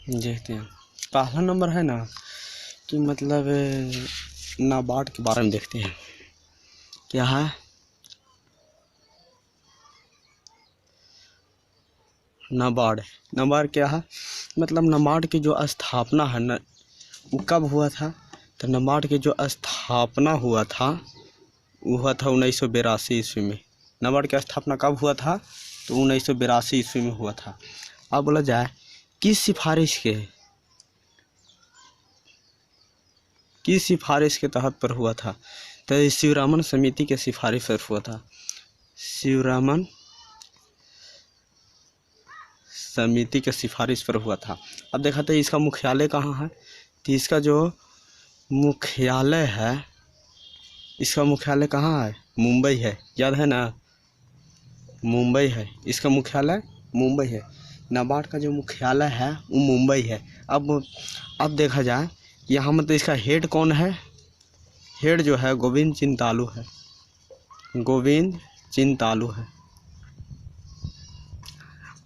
देखते हैं। पहला नंबर है ना कि मतलब नाबार्ड के बारे में देखते हैं क्या है। नाबार्ड क्या है, मतलब नाबार्ड की जो स्थापना है न, वो कब हुआ था। तो नाबार्ड की जो स्थापना हुआ था वो हुआ था 1982 ईस्वी में। नाबार्ड की स्थापना कब हुआ था, तो 1982 ईस्वी में हुआ था। अब बोला जाए किस सिफारिश के तहत पर हुआ था, तो शिवरामन समिति के सिफारिश पर हुआ था। शिवरामन समिति के सिफारिश पर हुआ था। अब देखा तो इसका मुख्यालय कहाँ है, तो इसका जो मुख्यालय है, इसका मुख्यालय कहाँ है, मुंबई है, याद है ना, मुंबई है, इसका मुख्यालय मुंबई है। नाबार्ड का जो मुख्यालय है वो मुंबई है। अब देखा जाए यहाँ मतलब इसका हेड कौन है, हेड जो है गोविंद चिंतालू है, गोविंद चिंतालू है।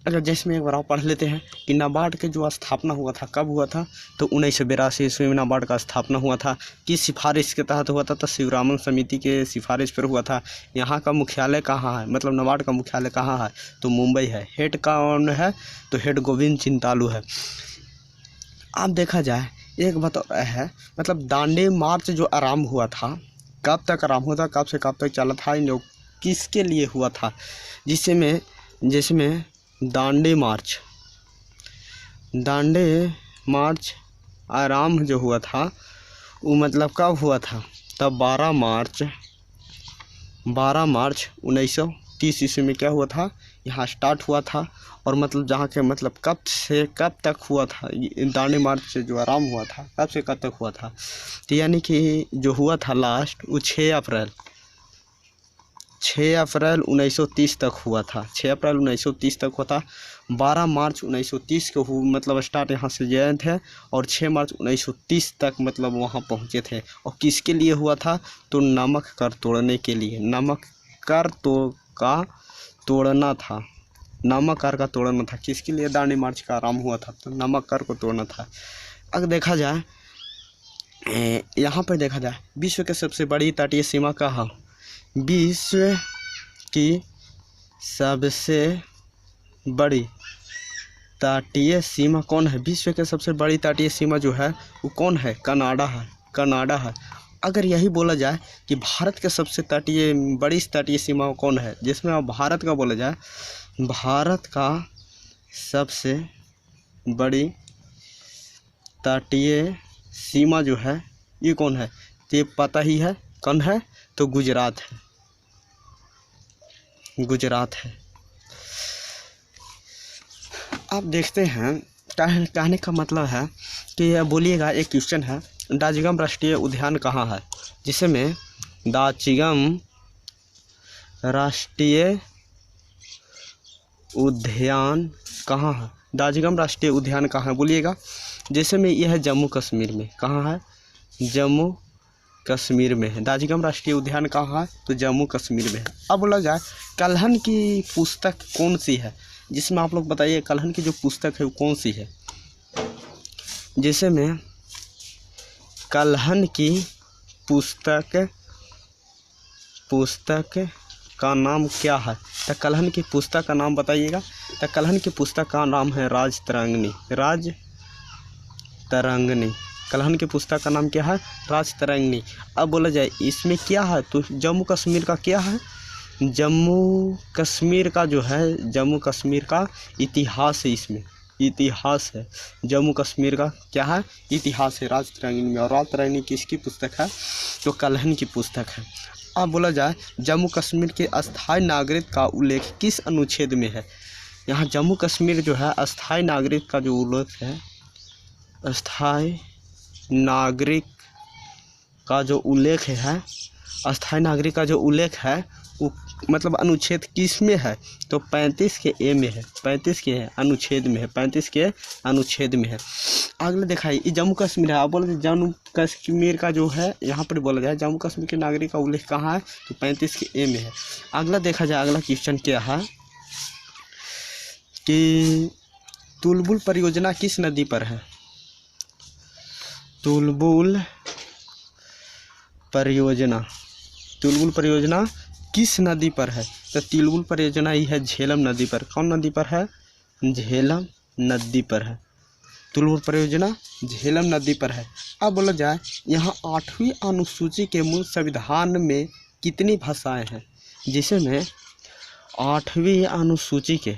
अगर जिसमें एक बार आप पढ़ लेते हैं कि नाबार्ड के जो स्थापना हुआ था कब हुआ था, तो 1982 ईस्वी में नाबार्ड का स्थापना हुआ था। किस सिफारिश के तहत हुआ था, तो शिवरामन समिति के सिफारिश पर हुआ था। यहाँ का मुख्यालय कहाँ है, मतलब नाबार्ड का मुख्यालय कहाँ है, तो मुंबई है। हेड कौन है, तो हेड गोविंद चिंतालू है। अब देखा जाए एक बात और है, मतलब दांडी मार्च जो आरंभ हुआ था, कब तक आरंभ हुआ था, कब से कब तक चला था, इन लोग किसके लिए हुआ था, जिसमें दांडी मार्च आरंभ जो हुआ था वो मतलब कब हुआ था, तब 12 मार्च 1930 ईस्वी में क्या हुआ था, यहाँ स्टार्ट हुआ था। और मतलब जहाँ के मतलब कब से कब तक हुआ था, दांडी मार्च से जो आरंभ हुआ था कब से कब तक हुआ था, तो यानी कि जो हुआ था लास्ट वो 6 अप्रैल 1930 तक हुआ था। 6 अप्रैल 1930 तक हुआ था। 12 मार्च 1930 को मतलब स्टार्ट यहाँ से गए थे और 6 मार्च 1930 तक मतलब वहाँ पहुँचे थे। और किसके लिए हुआ था, तो नमक कर तोड़ने के लिए, नमक कर का तोड़ना था, नमक कर का तोड़ना था। किसके लिए दांडी मार्च का आरंभ हुआ था, तो नमक कर को तोड़ना था। अगर देखा जाए यहाँ पर देखा जाए विश्व के सबसे बड़ी तटीय सीमा कहाँ, विश्व की सबसे बड़ी तटीय सीमा कौन है, विश्व के सबसे बड़ी तटीय सीमा जो है वो कौन है, कनाडा है। अगर यही बोला जाए कि भारत के सबसे बड़ी तटीय सीमा कौन है, जिसमें अब भारत का बोला जाए, भारत का सबसे बड़ी तटीय सीमा जो है ये कौन है, तो ये पता ही है कौन है, तो गुजरात है। आप देखते हैं कहने का मतलब है कि बोलिएगा, एक क्वेश्चन है, दाजिगम राष्ट्रीय उद्यान कहाँ है, जिसमें दाजिगम राष्ट्रीय उद्यान कहाँ है, दाजिगम राष्ट्रीय उद्यान कहाँ है बोलिएगा, जिसमें यह है जम्मू कश्मीर में। कहाँ है, जम्मू कश्मीर में है। दाजिगम राष्ट्रीय उद्यान कहाँ है, तो जम्मू कश्मीर में है। अब बोला जाए कल्हन की पुस्तक कौन सी है, जिसमें आप लोग बताइए कल्हन की जो पुस्तक है वो कौन सी है, जिसमें कल्हन की पुस्तक का नाम क्या है, तो कल्हन की पुस्तक का नाम बताइएगा। तो कल्हन की पुस्तक का नाम है राजतरंगिणी। कल्हन की पुस्तक का नाम क्या है, राजतरंगिणी। अब बोला जाए इसमें क्या है, तो जम्मू कश्मीर का क्या है, जम्मू कश्मीर का जो है, जम्मू कश्मीर का इतिहास है, इसमें इतिहास है। जम्मू कश्मीर का क्या है, इतिहास है राजतरंगिणी में। और राजतरंगिणी किसकी पुस्तक है, तो कल्हन की पुस्तक है। अब बोला जाए जम्मू कश्मीर के अस्थायी नागरिक का उल्लेख किस अनुच्छेद में है, यहाँ जम्मू कश्मीर जो है अस्थायी नागरिक का जो उल्लेख है, अस्थायी नागरिक का जो उल्लेख है, अस्थायी नागरिक का जो उल्लेख है वो मतलब अनुच्छेद किस में है, तो 35 के ए में है, 35 के अनुच्छेद में है, 35 के अनुच्छेद में है। अगला दिखाइए ये जम्मू कश्मीर है। आप बोले जम्मू कश्मीर का जो है यहाँ पर बोला जाए जम्मू कश्मीर के नागरिक का उल्लेख कहाँ है, तो 35 के ए में है। अगला देखा जाए, अगला क्वेश्चन क्या है कि तुलबुल परियोजना किस नदी पर है? तुलबुल परियोजना किस नदी पर है? तो तुलबुल परियोजना ही है झेलम नदी पर। कौन नदी पर है? झेलम नदी पर है। तुलबुल परियोजना झेलम नदी पर है। अब बोला जाए यहाँ 8वीं अनुसूची के मूल संविधान में कितनी भाषाएं हैं? जिसे में 8वीं अनुसूची के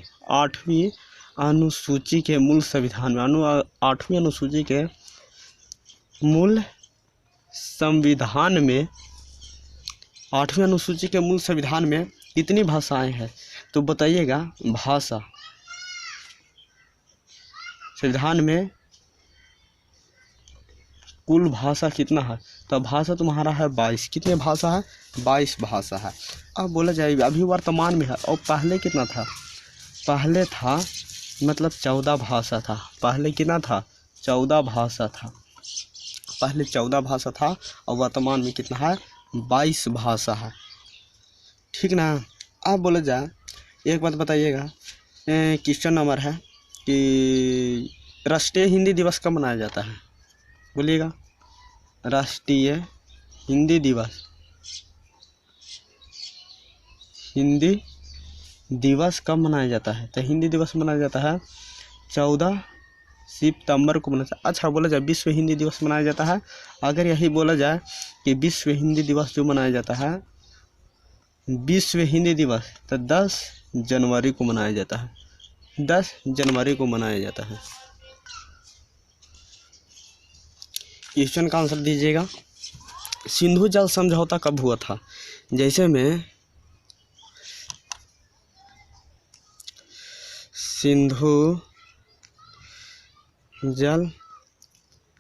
मूल संविधान में 8वीं अनुसूची के मूल संविधान में 8वीं अनुसूची के मूल संविधान में कितनी भाषाएं हैं? तो बताइएगा। भाषा संविधान में कुल भाषा कितना है? तो भाषा तुम्हारा है 22। कितने भाषा है? 22 भाषा है। अब बोला जाए अभी वर्तमान में है और पहले कितना था? पहले था मतलब 14 भाषा था। पहले कितना था? 14 भाषा था। पहले 14 भाषा था और वर्तमान में कितना है? 22 भाषा है। ठीक ना। अब बोला जाए एक बात बताइएगा। क्वेश्चन नंबर है कि राष्ट्रीय हिंदी दिवस कब मनाया जाता है? बोलिएगा। राष्ट्रीय हिंदी दिवस कब मनाया जाता है? तो हिंदी दिवस मनाया जाता है 14 सितंबर को मनाया। अच्छा बोला जाए विश्व हिंदी दिवस मनाया जाता है। अगर यही बोला जाए कि विश्व हिंदी दिवस जो मनाया जाता है, विश्व हिंदी दिवस, तो 10 जनवरी को मनाया जाता है। 10 जनवरी को मनाया जाता है। क्वेश्चन का आंसर दीजिएगा। सिंधु जल समझौता कब हुआ था? जैसे में सिंधु जल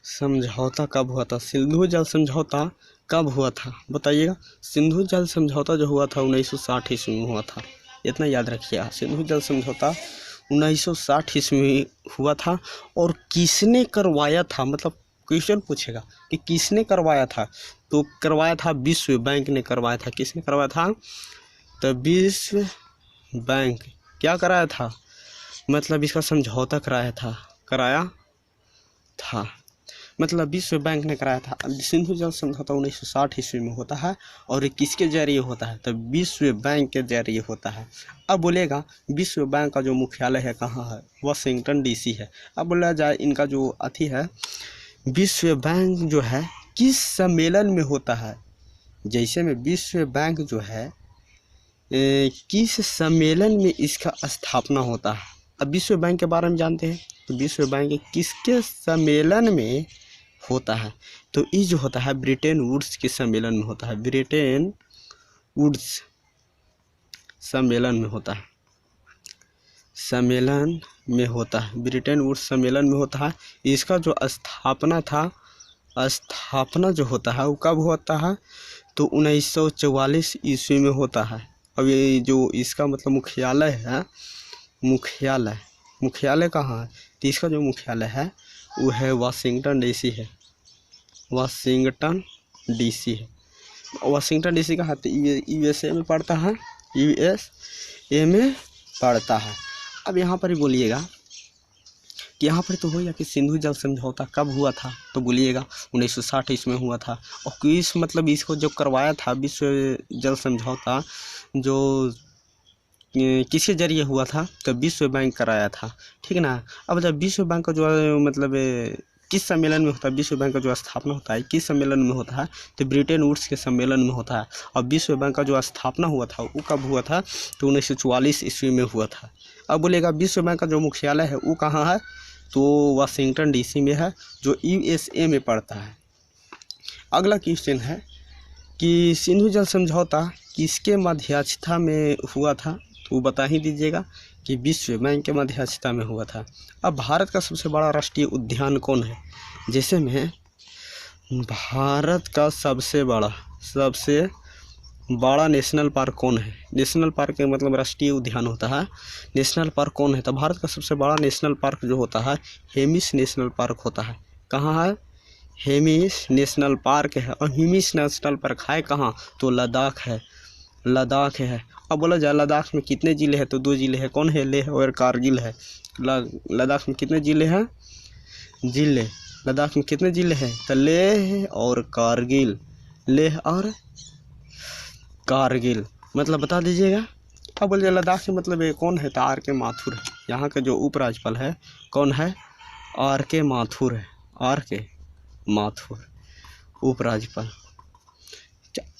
समझौता कब हुआ था? सिंधु जल समझौता कब हुआ था बताइएगा। सिंधु जल समझौता जो हुआ था 1960 ईस्वी में हुआ था। इतना याद रखिए। सिंधु जल समझौता 1960 ईस्वी में हुआ था। और किसने करवाया था? मतलब क्वेश्चन पूछेगा कि किसने करवाया था, तो करवाया था विश्व बैंक ने करवाया था। किसने करवाया था? तो विश्व बैंक। क्या कराया था? मतलब इसका समझौता कराया था मतलब विश्व बैंक ने कराया था। सिंधु जल समझौता 1960 ईस्वी में होता है। और किसके जरिए होता है? तो विश्व बैंक के जरिए होता है। अब बोलेगा विश्व बैंक का जो मुख्यालय है कहाँ है? वाशिंगटन डीसी है। अब बोला जाए इनका जो अथी है, विश्व बैंक जो है किस सम्मेलन में होता है? जैसे में विश्व बैंक जो है किस सम्मेलन में इसका स्थापना होता है? अब विश्व बैंक के बारे में जानते हैं। तो विश्व बैंक किसके सम्मेलन में होता है? तो ये जो होता है ब्रिटेन वुड्स के सम्मेलन में होता है। ब्रिटेन वुड्स सम्मेलन में होता है। ब्रिटेन वुड्स सम्मेलन में होता है। इसका जो स्थापना जो होता है वो कब होता है? तो 1944 ईस्वी में होता है। अब ये जो इसका मतलब मुख्यालय है, मुख्यालय कहाँ है? तो इसका जो मुख्यालय है वो है वाशिंगटन डीसी है। वाशिंगटन डीसी कहाँ? तो यूएसए में पड़ता है। यूएसए में पड़ता है। अब यहाँ पर ही बोलिएगा कि यहाँ पर तो हो या कि सिंधु जल समझौता कब हुआ था? तो बोलिएगा 1960 ईस्वी में हुआ था। और किस मतलब इसको जो करवाया था विश्व जल समझौता जो किसके जरिए हुआ था? तो विश्व बैंक कराया था। ठीक ना। अब जब विश्व बैंक का जो मतलब किस सम्मेलन में होता है? विश्व बैंक का जो स्थापना होता है किस सम्मेलन में होता है? तो ब्रिटेन वुड्स के सम्मेलन में होता है। और विश्व बैंक का जो स्थापना हुआ था वो कब हुआ था? तो 1944 ईस्वी में हुआ था। अब बोलेगा विश्व बैंक का जो मुख्यालय है वो कहाँ है? तो वाशिंगटन डीसी में है, जो यूएसए में पड़ता है। अगला क्वेश्चन है कि सिंधु जल समझौता किसके मध्यस्थता में हुआ था? तो बता ही दीजिएगा कि विश्व बैंक के मध्यस्थता में हुआ था। अब भारत का सबसे बड़ा राष्ट्रीय उद्यान कौन है? जैसे में भारत का सबसे बड़ा नेशनल पार्क कौन है? नेशनल पार्क के मतलब राष्ट्रीय उद्यान होता है। नेशनल पार्क कौन है? तो भारत का सबसे बड़ा नेशनल पार्क जो होता है हेमिस नेशनल पार्क होता है। कहाँ है? हेमिस नेशनल पार्क है। और हेमिस नेशनल पार्क है कहाँ? तो लद्दाख है। लद्दाख है। अब बोला जाए लद्दाख में कितने ज़िले हैं, तो 2 ज़िले हैं। कौन है? लेह और कारगिल है। लद्दाख में कितने ज़िले हैं? ज़िले लद्दाख में कितने ज़िले हैं? तो लेह और कारगिल, लेह और कारगिल मतलब बता दीजिएगा। अब बोलिए लद्दाख के मतलब ये कौन है? तो आर के माथुर है। यहाँ का जो उपराज्यपाल है कौन है? आर के माथुर है। आर के माथुर उपराज्यपाल।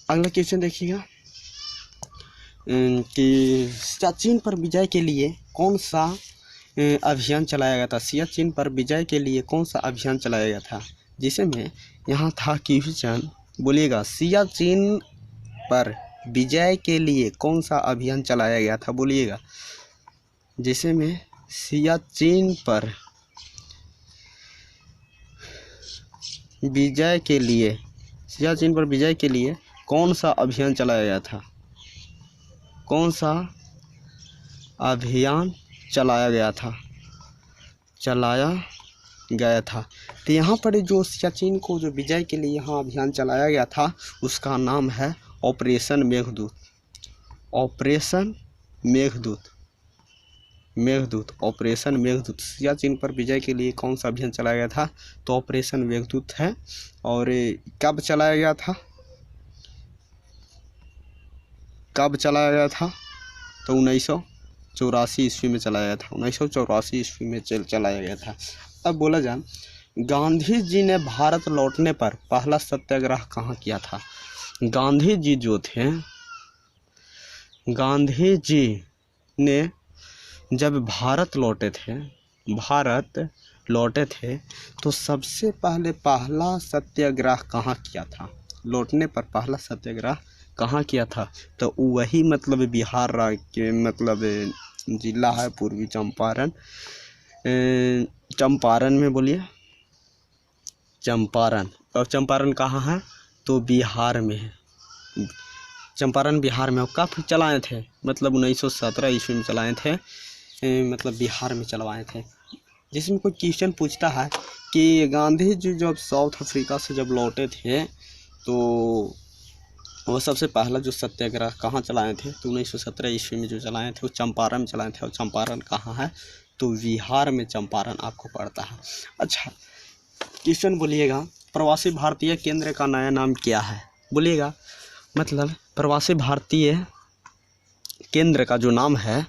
अगला क्वेश्चन देखिएगा कि सियाचिन पर विजय के लिए कौन सा अभियान चलाया गया था? सियाचिन पर विजय के लिए कौन सा अभियान चलाया गया था? जिसमें यहाँ था क्वेश्चन, बोलिएगा सियाचिन पर विजय के लिए कौन सा अभियान चलाया गया था? बोलिएगा। जिसमें सियाचिन पर विजय के लिए, सियाचिन पर विजय के लिए कौन सा अभियान चलाया गया था? कौन सा अभियान चलाया गया था? तो यहाँ पर जो सियाचिन को जो विजय के लिए यहाँ अभियान चलाया गया था उसका नाम है operation Meghdoot. Operation Meghdoot operation Meghdoot. Siachen पर विजय के लिए कौन सा अभियान चलाया गया था? तो ऑपरेशन मेघदूत है। और कब चलाया गया था? तो 1984 ईस्वी में चलाया गया था। 1984 ईस्वी में चलाया गया था। अब बोला जाए गांधी जी ने भारत लौटने पर पहला सत्याग्रह कहाँ किया था? गांधी जी ने जब भारत लौटे थे तो सबसे पहले पहला सत्याग्रह कहाँ किया था? लौटने पर पहला सत्याग्रह कहाँ किया था? तो वही मतलब बिहार राज्य के मतलब जिला है पूर्वी चंपारण। चंपारण में बोलिए, चंपारण। और चंपारण कहाँ है? तो बिहार में है। चंपारण बिहार में। कब चलाए थे? मतलब 1917 ईस्वी में चलाए थे। मतलब बिहार में चलवाए थे। जिसमें कोई क्वेश्चन पूछता है कि गांधी जी जब साउथ अफ्रीका से जब लौटे थे तो वो सबसे पहला जो सत्याग्रह कहाँ चलाए थे? तो 1917 ईस्वी में जो चलाए थे वो चंपारण में चलाए थे। और चंपारण कहाँ है? तो बिहार में चंपारण आपको पड़ता है। अच्छा क्वेश्चन बोलिएगा प्रवासी भारतीय केंद्र का नया नाम क्या है? बोलिएगा। मतलब प्रवासी भारतीय केंद्र का जो नाम है,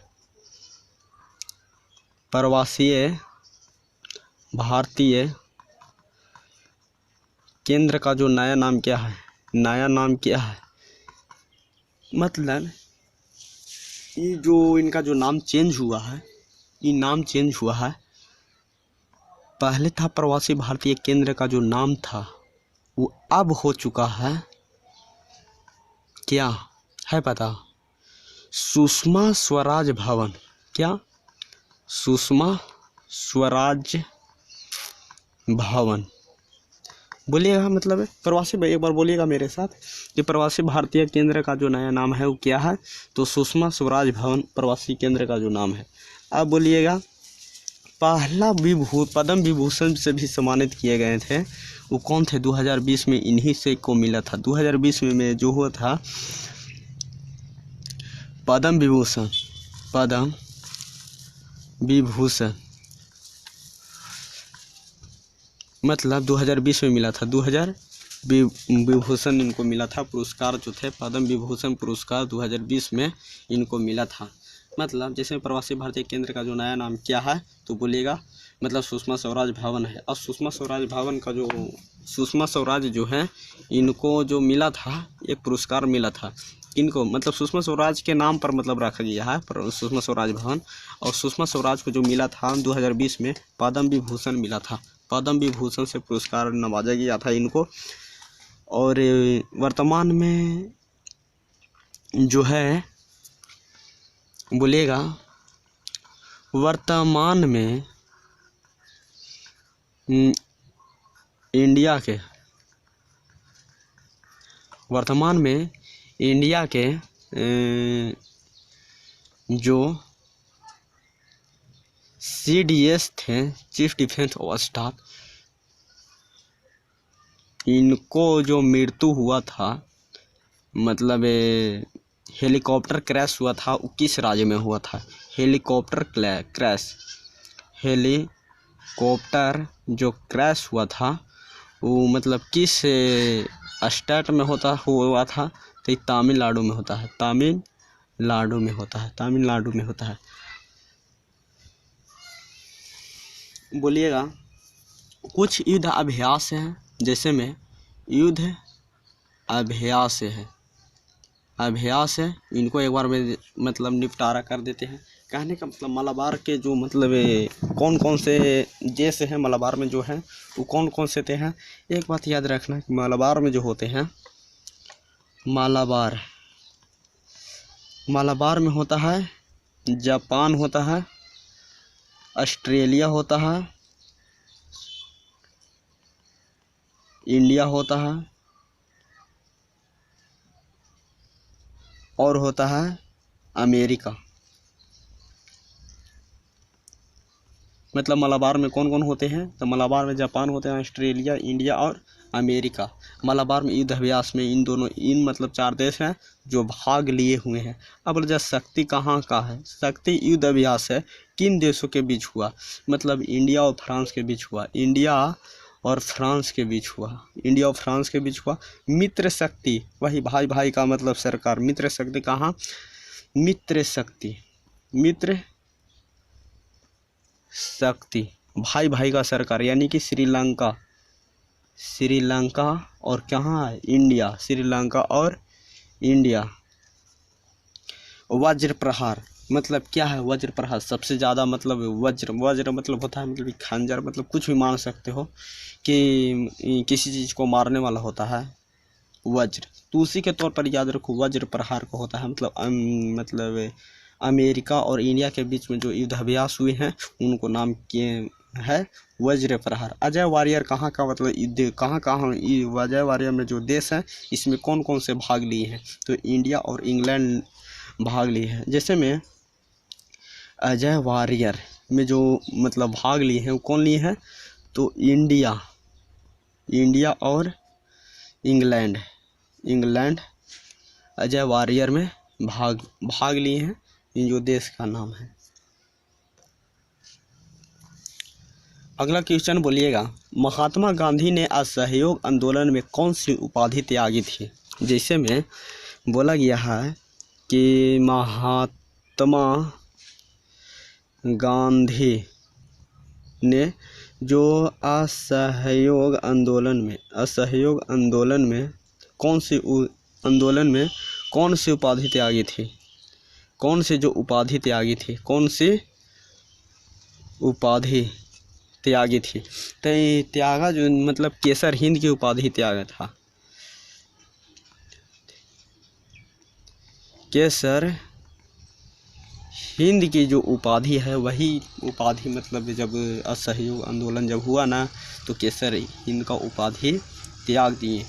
प्रवासी भारतीय केंद्र का जो नया नाम क्या है? मतलब ये जो इनका जो नाम चेंज हुआ है, ये नाम चेंज हुआ है। पहले था प्रवासी भारतीय केंद्र का जो नाम था वो अब हो चुका है, क्या है पता? सुषमा स्वराज भवन। क्या? सुषमा स्वराज भवन। बोलिएगा। मतलब प्रवासी, एक बार बोलिएगा मेरे साथ कि प्रवासी भारतीय केंद्र का जो नया नाम है वो क्या है? तो सुषमा स्वराज भवन प्रवासी केंद्र का जो नाम है। अब बोलिएगा पहला पद्म विभूषण से भी सम्मानित किए गए थे वो कौन थे? 2020 में इन्हीं से को मिला था। 2020 में जो हुआ था पद्म विभूषण मतलब 2020 में मिला था। 2000 विभूषण इनको मिला था। पुरस्कार जो थे पद्म विभूषण पुरस्कार 2020 में इनको मिला था। मतलब जैसे प्रवासी भारतीय केंद्र का जो नया नाम क्या है? तो बोलिएगा मतलब सुषमा स्वराज भवन है। और सुषमा स्वराज भवन का जो सुषमा स्वराज जो है इनको जो मिला था एक पुरस्कार मिला था इनको, मतलब सुषमा स्वराज के नाम पर मतलब रखा गया है सुषमा स्वराज भवन। और सुषमा स्वराज को जो मिला था 2020 में पद्म विभूषण मिला था। पद्म विभूषण से पुरस्कार नवाजा गया था इनको। और वर्तमान में जो है बोलिएगा वर्तमान में इंडिया के जो CDS थे चीफ डिफेंस ऑफ स्टाफ, इनको जो मृत्यु हुआ था मतलब हेलीकॉप्टर क्रैश हुआ था वो किस राज्य में हुआ था? हेलीकॉप्टर क्रैश, हेलीकॉप्टर जो क्रैश हुआ था वो मतलब किस स्टेट में हुआ था? तो ये तमिलनाडु में होता है, तमिलनाडु में होता है, तमिलनाडु में होता है। बोलिएगा कुछ युद्ध अभ्यास हैं, जैसे में युद्ध अभ्यास है, इनको एक बार में मतलब निपटारा कर देते हैं। कहने का मतलब मलाबार के जो मतलब कौन कौन से देश हैं मलाबार में जो हैं वो कौन कौन से थे हैं? एक बात याद रखना कि मलाबार में जो होते हैं, मलाबार में होता है जापान होता है, ऑस्ट्रेलिया होता है, इंडिया होता है और होता है अमेरिका। मतलब मलाबार में कौन कौन होते हैं? तो मलाबार में जापान होते हैं, ऑस्ट्रेलिया, इंडिया और अमेरिका। मलाबार में युद्ध अभ्यास में इन मतलब 4 देश हैं जो भाग लिए हुए हैं। अब बोला शक्ति कहाँ का है? शक्ति युद्ध अभ्यास है किन देशों के बीच हुआ? मतलब इंडिया और फ्रांस के बीच हुआ, इंडिया और फ्रांस के बीच हुआ। मित्र शक्ति, वही भाई भाई का मतलब सरकार, मित्र शक्ति कहाँ? मित्र शक्ति भाई भाई का सरकार यानी कि श्रीलंका और कहाँ है? इंडिया, श्रीलंका और इंडिया। वज्र प्रहार मतलब क्या है? वज्र प्रहार सबसे ज़्यादा मतलब वज्र मतलब होता है मतलब खंजर, मतलब कुछ भी मान सकते हो कि किसी चीज़ को मारने वाला होता है वज्र। तो उसी के तौर पर याद रखो वज्र प्रहार को होता है मतलब अमेरिका और इंडिया के बीच में जो युद्धाभ्यास हुए हैं उनको नाम किए है वज्र प्रहार। अजय वारियर कहाँ का मतलब युद्ध कहाँ अजय वारियर में जो देश हैं इसमें कौन कौन से भाग लिए हैं? तो इंडिया और इंग्लैंड भाग लिए हैं। जैसे में अजय वारियर में जो मतलब भाग लिए हैं वो कौन लिए हैं? तो इंडिया और इंग्लैंड अजय वारियर में भाग लिए हैं। इन जो देश का नाम है। अगला क्वेश्चन बोलिएगा, महात्मा गांधी ने असहयोग आंदोलन में कौन सी उपाधि त्यागी थी? जैसे में बोला गया है कि महात्मा गांधी ने जो असहयोग आंदोलन में कौन सी उपाधि त्यागी थी? कौन सी उपाधि त्यागी थी? तो त्यागा जो मतलब केसर हिंद की उपाधि त्यागा था। केसर हिंद की जो उपाधि है वही उपाधि मतलब जब असहयोग आंदोलन जब हुआ ना तो केसर हिंद का उपाधि त्याग दिए।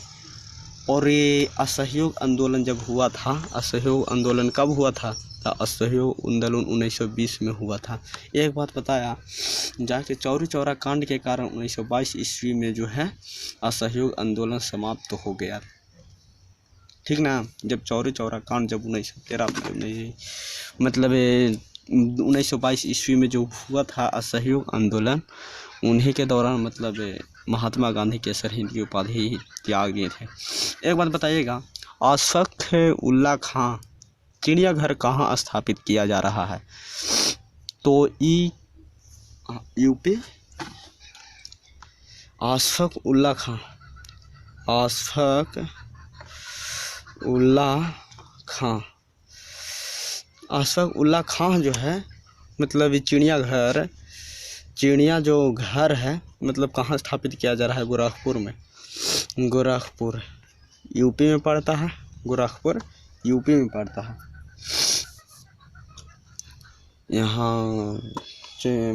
और ये असहयोग आंदोलन जब हुआ था, असहयोग आंदोलन कब हुआ था? तो असहयोग आंदोलन 1920 में हुआ था। एक बात बताया जाके चौरी चौरा कांड के कारण 1922 ईस्वी में जो है असहयोग आंदोलन समाप्त हो गया, ठीक ना। जब चौरी चौरा कांड जब 1913 मतलब 1922 ईस्वी में जो हुआ था असहयोग आंदोलन, उन्हीं के दौरान मतलब महात्मा गांधी केसर हिंद की उपाधि त्याग दिए थे। एक बात बताइएगा, अशफाक उल्ला खां चिड़ियाघर कहाँ स्थापित किया जा रहा है? तो यूपी। अशफाक उल्ला खां जो है मतलब चिड़िया जो घर है मतलब कहाँ स्थापित किया जा रहा है? गोरखपुर यूपी में पड़ता है। गोरखपुर यूपी में पड़ता है। यहाँ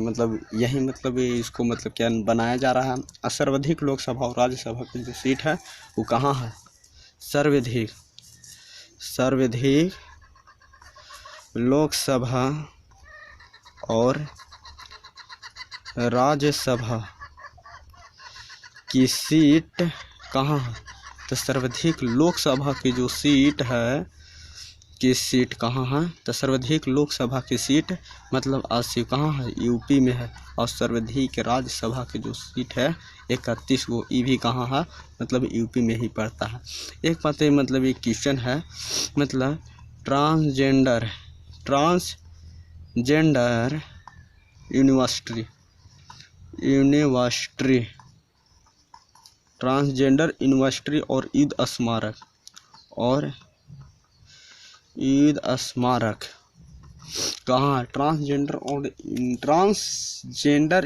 मतलब यही मतलब इसको मतलब क्या बनाया जा रहा है। सर्वाधिक लोकसभा और राज्यसभा की जो सीट है वो कहाँ है? सर्वाधिक लोकसभा और राज्यसभा की सीट कहाँ है? तो सर्वाधिक लोकसभा की जो सीट है की सीट कहाँ है? तो सर्वाधिक लोकसभा की सीट मतलब 80 कहाँ है? यूपी में है। और सर्वाधिक राज्यसभा की जो सीट है 31 वो ये भी कहाँ है? मतलब यूपी में ही पड़ता है। एक बात है मतलब ये क्वेश्चन है मतलब ट्रांसजेंडर यूनिवर्सिटी ट्रांसजेंडर यूनिवर्सिटी और ईद स्मारक कहाँ है? ट्रांसजेंडर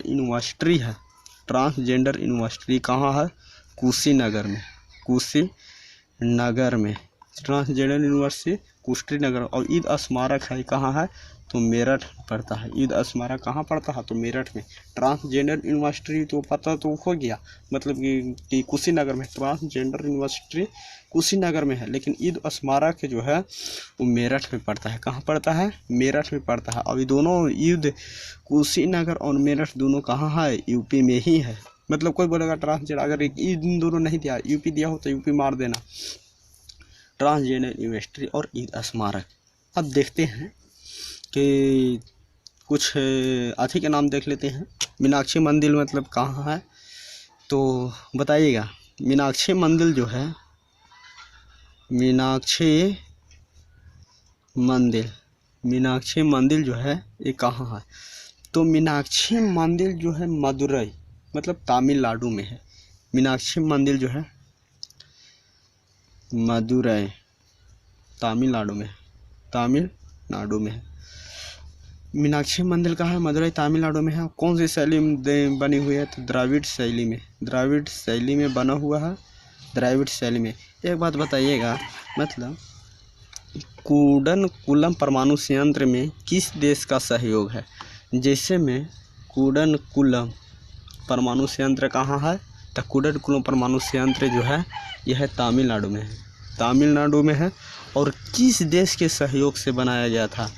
यूनिवर्सिटी है। ट्रांसजेंडर यूनिवर्सिटी कहाँ है? कुशीनगर में ट्रांसजेंडर यूनिवर्सिटी कुशीनगर। और ईद स्मारक है कहाँ है? तो मेरठ पड़ता है। ईद स्मारक कहाँ पड़ता है? तो मेरठ में। ट्रांसजेंडर यूनिवर्सिटी तो पता तो हो गया मतलब कि कुशीनगर में। ट्रांसजेंडर यूनिवर्सिटी कुशीनगर में है, लेकिन ईद स्मारक जो है वो मेरठ में पड़ता है। कहाँ पड़ता है? मेरठ में पड़ता है। अभी दोनों ईद कुशीनगर और मेरठ दोनों कहाँ है? यूपी में ही है। मतलब कोई बोलेगा ट्रांसजेंडर, अगर इन दोनों नहीं दिया, यूपी दिया हो तो यूपी मार देना। ट्रांसजेंडर यूनिवर्सिटी और ईद स्मारक। अब देखते हैं कि कुछ अथी के नाम देख लेते हैं। मीनाक्षी मंदिर मतलब कहाँ है? तो बताइएगा। मीनाक्षी मंदिर जो है, मीनाक्षी मंदिर जो है ये कहाँ है? तो मीनाक्षी मंदिर जो है मदुरई मतलब तमिलनाडु में है। मीनाक्षी मंदिर जो है मदुरई तमिलनाडु में है। मीनाक्षी मंदिर कहाँ है? मदुरई तमिलनाडु में है। कौन सी शैली में बनी हुई है? तो द्राविड़ शैली में बना हुआ है। द्राविड़ शैली में। एक बात बताइएगा मतलब कूडनकुलम परमाणु संयंत्र में किस देश का सहयोग है? जैसे में कूडनकुलम परमाणु संयंत्र कहाँ है? तो कूडनकुलम परमाणु संयंत्र जो है यह तमिलनाडु में है। और किस देश के सहयोग से बनाया गया था?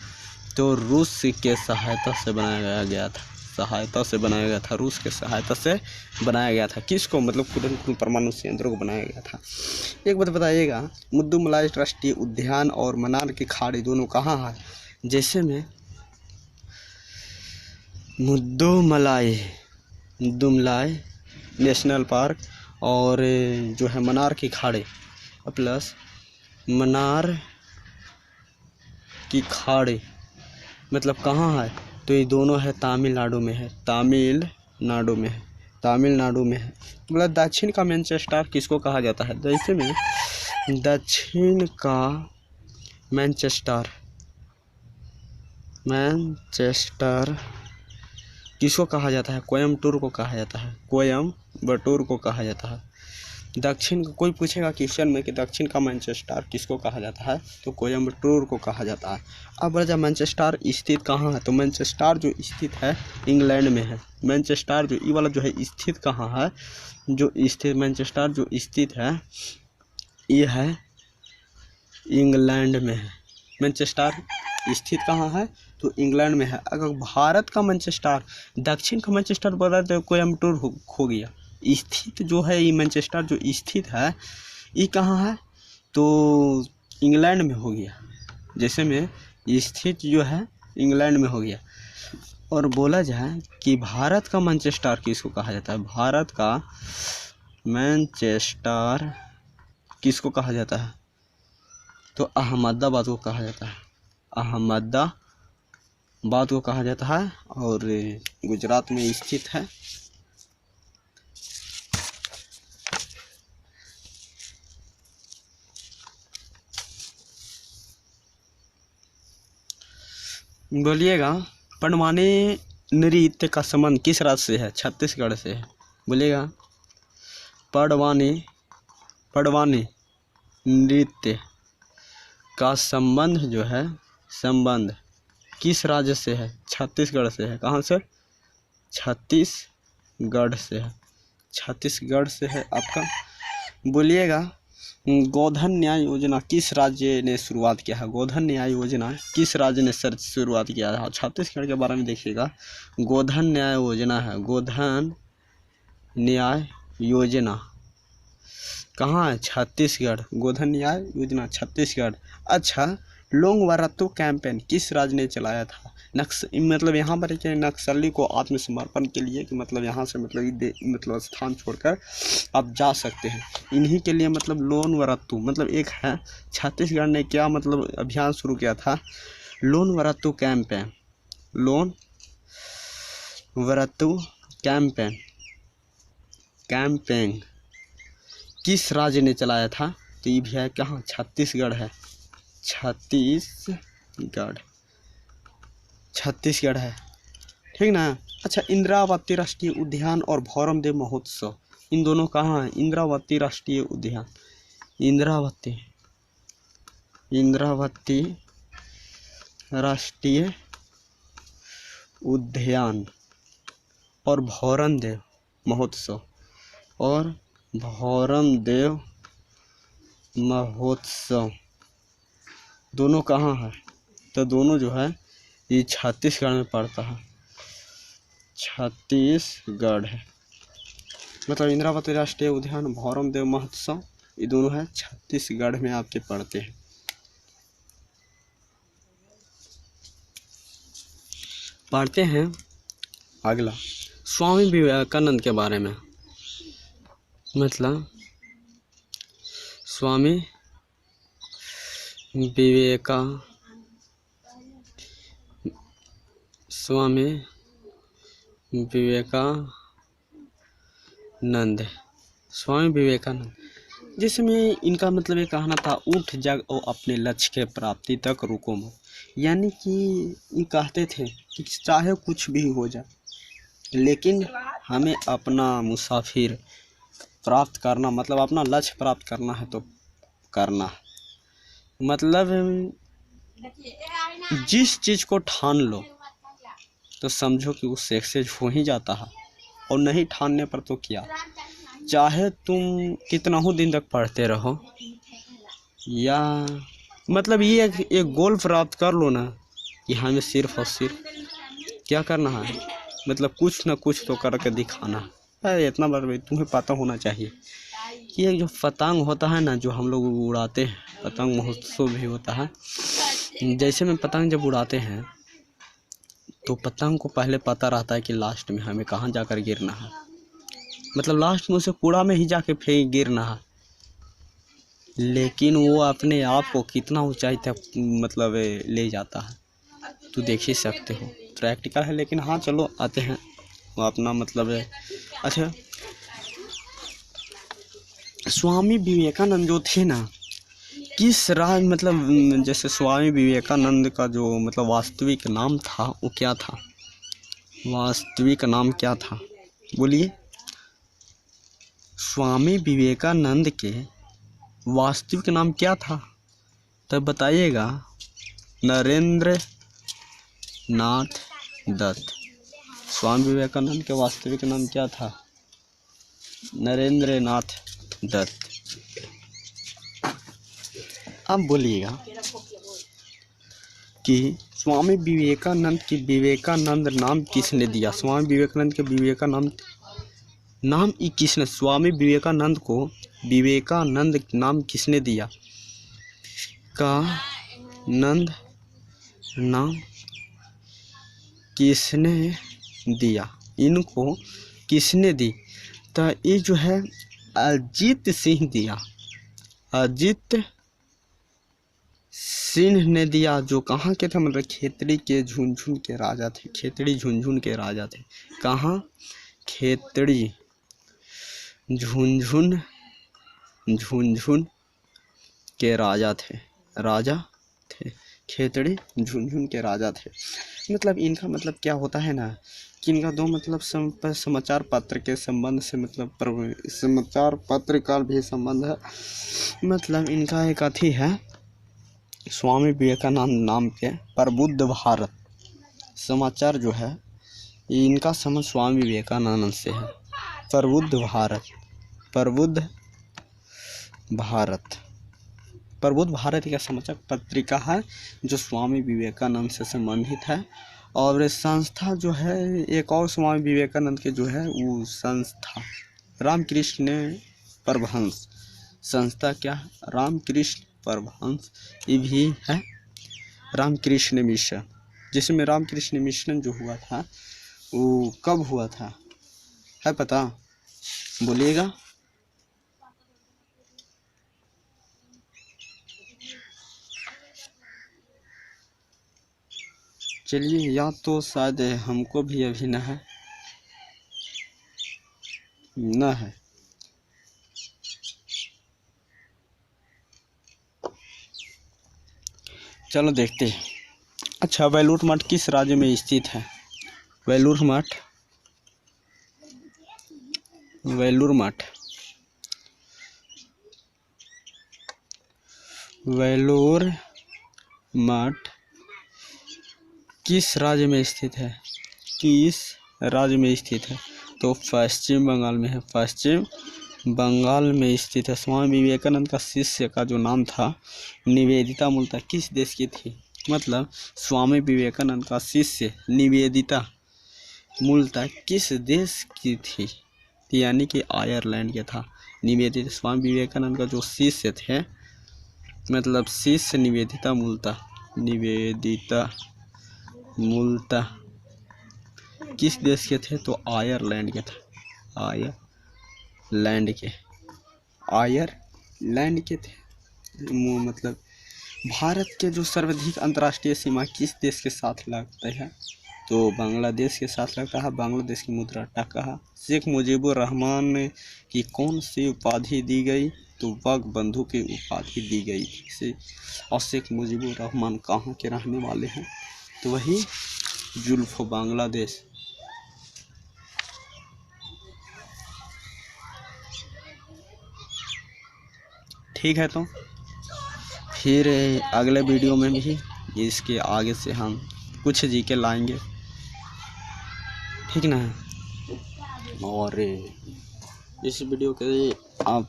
तो रूस के सहायता से बनाया गया था। रूस के सहायता से बनाया गया था। किसको? मतलब कूडनकुलम परमाणु संयंत्र को बनाया गया था। एक बात बताइएगा, मुद्दुमलाई राष्ट्रीय उद्यान और मन्नार की खाड़ी दोनों कहाँ है? जैसे में मुद्दुमलाई नेशनल पार्क और जो है मन्नार की खाड़ी प्लस मन्नार की खाड़ी मतलब कहाँ है? तो ये दोनों है तमिलनाडु में है। मतलब दक्षिण का मैनचेस्टर किसको कहा जाता है? जैसे में दक्षिण का मैनचेस्टर किसको कहा जाता है? कोयम्बटूर को कहा जाता है। दक्षिण को कोई पूछेगा क्वेश्चन में कि दक्षिण का मैनचेस्टर किसको कहा जाता है? तो कोयम्बटूर को कहा जाता है। अब राजा मैनचेस्टर स्थित कहाँ है? तो मैनचेस्टर जो स्थित है इंग्लैंड में है। मैनचेस्टर जो ये वाला जो है स्थित कहाँ है? मैनचेस्टर जो स्थित है ये है इंग्लैंड में है। मैनचेस्टर स्थित कहाँ है? तो इंग्लैंड में है। अगर भारत का मैनचेस्टर दक्षिण का मैनचेस्टर बोला तो कोयम्बटूर हो गया। स्थित जो है ये मैनचेस्टर जो स्थित है ये कहाँ है? तो इंग्लैंड में हो गया। जैसे में स्थित जो है इंग्लैंड में हो गया। और बोला जाए कि भारत का मैनचेस्टर किसको कहा जाता है? भारत का मैनचेस्टर किसको कहा जाता है? तो अहमदाबाद को कहा जाता है। और गुजरात में स्थित है। बोलिएगा पडवानी नृत्य का संबंध किस राज्य से है? छत्तीसगढ़ से है। बोलिएगा पडवानी नृत्य का संबंध जो है किस राज्य से है? छत्तीसगढ़ से है। कहाँ से? छत्तीसगढ़ से है आपका। बोलिएगा गोधन न्याय योजना किस राज्य ने शुरुआत किया है? गोधन न्याय योजना किस राज्य ने शुरुआत किया है? छत्तीसगढ़ के बारे में देखिएगा। गोधन न्याय योजना है। गोधन न्याय योजना कहाँ है? छत्तीसगढ़। गोधन न्याय योजना छत्तीसगढ़। अच्छा, लोंगवरत्तु कैंपेन किस राज्य ने चलाया था? मतलब यहाँ पर क्या नक्सली को आत्मसमर्पण के लिए कि मतलब यहाँ से मतलब स्थान छोड़कर आप जा सकते हैं, इन्हीं के लिए मतलब लोंगवरत्तु मतलब एक है छत्तीसगढ़ ने क्या मतलब अभियान शुरू किया था? लोंगवरत्तु कैंपेन, लोंगवरत्तु कैंपेन किस राज्य ने चलाया था? तो ये भी है कहाँ? छत्तीसगढ़ है, छत्तीसगढ़ है, ठीक ना। अच्छा, इंद्रावती राष्ट्रीय उद्यान और भौरम देव महोत्सव इन दोनों कहाँ है? इंद्रावती राष्ट्रीय उद्यान, इंद्रावती राष्ट्रीय उद्यान और भौरम देव महोत्सव दोनों कहाँ है? तो दोनों जो है ये छत्तीसगढ़ में पड़ता है, छत्तीसगढ़ है। मतलब इंद्रावती राष्ट्रीय उद्यान, भौरम देव महोत्सव ये दोनों है छत्तीसगढ़ में आपके पड़ते हैं। पढ़ते हैं अगला स्वामी विवेकानंद के बारे में। मतलब स्वामी विवेकानंद जिसमें इनका मतलब ये कहना था, उठ जाग और अपने लक्ष्य के प्राप्ति तक रुको मत। यानी कि ये कहते थे कि चाहे कुछ भी हो जाए लेकिन हमें अपना मुसाफिर प्राप्त करना, मतलब अपना लक्ष्य प्राप्त करना है तो करना है। मतलब जिस चीज़ को ठान लो तो समझो कि वो सक्सेस हो ही जाता है, और नहीं ठानने पर तो क्या, चाहे तुम कितना ही दिन तक पढ़ते रहो या मतलब ये एक गोल प्राप्त कर लो ना कि हमें सिर्फ और सिर्फ क्या करना है, मतलब कुछ ना कुछ तो करके दिखाना है। इतना बार तुम्हें पता होना चाहिए कि एक जो पतंग होता है ना, जो हम लोग उड़ाते हैं, पतंग महोत्सव भी होता है। जैसे में पतंग जब उड़ाते हैं तो पतंग को पहले पता रहता है कि लास्ट में हमें कहाँ जाकर गिरना है, मतलब लास्ट में उसे कूड़ा में ही जाके फेंक गिरना है। लेकिन वो अपने आप को कितना ऊंचाई तक मतलब ले जाता है तो देख ही सकते हो, प्रैक्टिकल है। लेकिन हाँ चलो आते हैं वो अपना मतलब है। अच्छा, स्वामी विवेकानंद जो थे ना, किस राज मतलब जैसे स्वामी विवेकानंद का जो मतलब वास्तविक नाम था वो क्या था? वास्तविक नाम क्या था बोलिए? स्वामी विवेकानंद के वास्तविक नाम क्या था तब बताइएगा। नरेंद्र नाथ दत्त। स्वामी विवेकानंद के वास्तविक नाम क्या था? नरेंद्र नाथ दत्त। अब बोलिएगा कि स्वामी विवेकानंद की विवेकानंद नाम किसने दिया? स्वामी विवेकानंद के विवेकानंद नाम ही किसने, स्वामी विवेकानंद को विवेकानंद नाम किसने दिया? का नंद नाम किसने दिया? इनको किसने दी? तो ये जो है अजीत सिंह दिया, अजीत सिंह ने दिया, जो कहाँ के थे मतलब खेतड़ी के झुनझुन के राजा थे, खेतड़ी झुनझुन के राजा थे। कहाँ? खेतड़ी झुनझुन के राजा थे, खेतड़ी झुनझुन के राजा थे। मतलब इनका मतलब क्या होता है ना कि इनका दो मतलब समाचार पत्र के संबंध से मतलब समाचार पत्र का भी संबंध है। मतलब इनका एक अथी है स्वामी विवेकानंद नाम के प्रबुद्ध भारत समाचार जो है इनका संबंध स्वामी विवेकानंद से है। प्रबुद्ध भारत का समाचार पत्रिका है जो स्वामी विवेकानंद से संबंधित है। और संस्था जो है एक और स्वामी विवेकानंद के जो है वो संस्था रामकृष्ण परमहंस संस्था, क्या रामकृष्ण परमहंस ये भी है। रामकृष्ण मिशन, जिसमें रामकृष्ण मिशन जो हुआ था वो कब हुआ था, है पता? बोलिएगा। चलिए, याद तो शायद हमको भी अभी न है। चलो देखते हैं। अच्छा, वेलूर मठ किस राज्य में स्थित है? वेलूर मठ वेलूर मठ किस राज्य में स्थित है? किस राज्य में स्थित है? तो पश्चिम बंगाल में है। पश्चिम बंगाल में स्थित है। स्वामी विवेकानंद का शिष्य का जो नाम था निवेदिता, मूलतः किस देश की थी? मतलब स्वामी विवेकानंद का शिष्य निवेदिता मूलतः किस देश की थी? यानी कि आयरलैंड के था। निवेदिता, स्वामी विवेकानंद का जो शिष्य थे, मतलब शिष्य निवेदिता मूलतः किस देश के थे? तो आयरलैंड के थे। आयरलैंड के थे। मतलब भारत के जो सर्वाधिक अंतर्राष्ट्रीय सीमा किस देश के साथ लगता है? तो बांग्लादेश के साथ लगता है। बांग्लादेश की मुद्रा टका है। शेख मुजीबुर रहमान की कौन सी उपाधि दी गई? तो बंग बंधु की उपाधि दी गई थी। और शेख मुजीबुर रहमान कहाँ के रहने वाले हैं? तो वही जुल्फ बांग्लादेश। ठीक है, तो फिर अगले वीडियो में भी इसके आगे से हम कुछ जीके लाएंगे, ठीक ना? और इस वीडियो के आप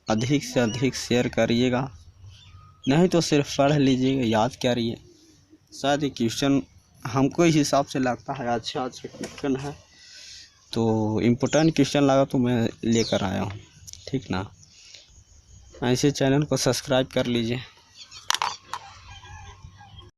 अधिक से अधिक शेयर करिएगा, नहीं तो सिर्फ पढ़ लीजिएगा, याद करिए। शायद ये क्वेश्चन हमको इस हिसाब से लगता है अच्छा क्वेश्चन है, तो इम्पोर्टेंट क्वेश्चन लगा तो मैं लेकर आया हूँ, ठीक ना? ऐसे चैनल को सब्सक्राइब कर लीजिए।